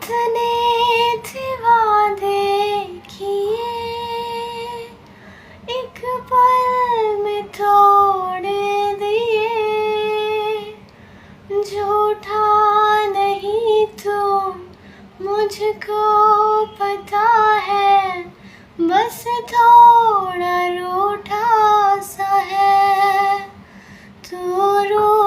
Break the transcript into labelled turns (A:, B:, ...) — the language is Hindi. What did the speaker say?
A: इतने थे वादे किए, एक पल में तोड़ दिए। झूठा नहीं तू, मुझको पता है, बस थोड़ा रूठा सा है तू।